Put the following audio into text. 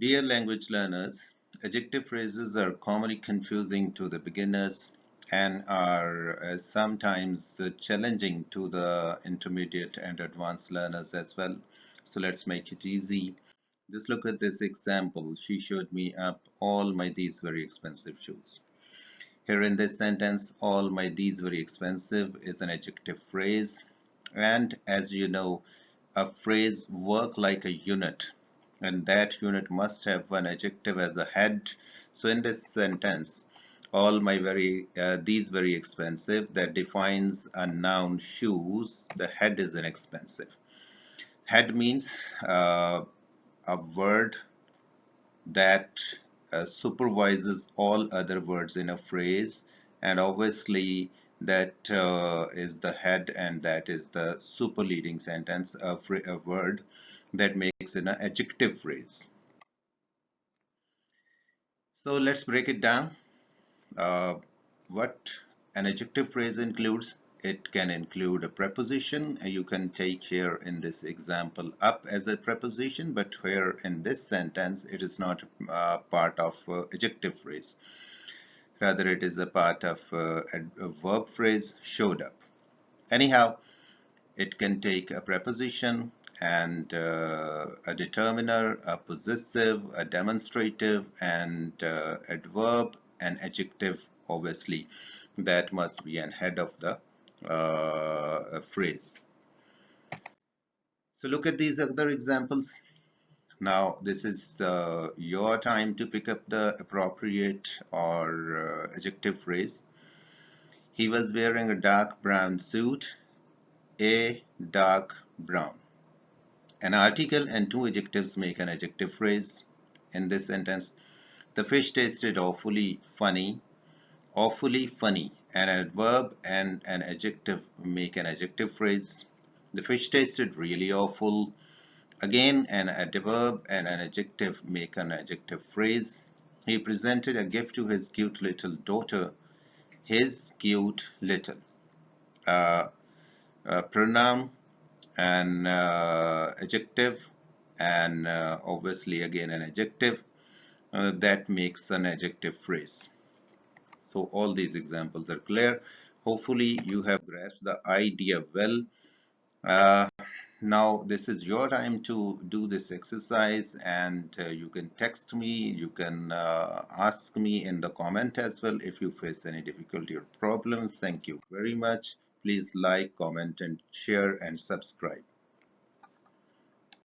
Dear language learners, adjective phrases are commonly confusing to the beginners and are sometimes challenging to the intermediate and advanced learners as well. So let's make it easy. Just look at this example. She showed me up all my these very expensive shoes. Here in this sentence, all my these very expensive is an adjective phrase. And as you know, a phrase work like a unit, and that unit must have one adjective as a head. So in this sentence, all my these very expensive, that defines a noun shoes. The head is an expensive. Head means a word that supervises all other words in a phrase, and obviously that is the head, and that is the superleading sentence, a word that makes it an adjective phrase. So let's break it down. uh, what an adjective phrase includes: it can include a preposition. You can take here in this example up as a preposition, but here in this sentence it is not part of adjective phrase. Rather, it is a part of a verb phrase showed up. Anyhow, it can take a preposition and a determiner, a possessive, a demonstrative, and adverb, and adjective, obviously. That must be an head of the phrase. So look at these other examples. Now, this is your time to pick up the appropriate or adjective phrase. He was wearing a dark brown suit, a dark brown. An article and two adjectives make an adjective phrase. In this sentence, the fish tasted awfully funny. Awfully funny. An adverb and an adjective make an adjective phrase. The fish tasted really awful. Again, an adverb and an adjective make an adjective phrase. He presented a gift to his cute little daughter. His cute little. Uh, Pronoun and adjective, and obviously again an adjective that makes an adjective phrase. So all these examples are clear. Hopefully you have grasped the idea well. uh, Now this is your time to do this exercise, and you can text me, you can ask me in the comment as well if you face any difficulty or problems. Thank you very much. Please like, comment, and share, and subscribe.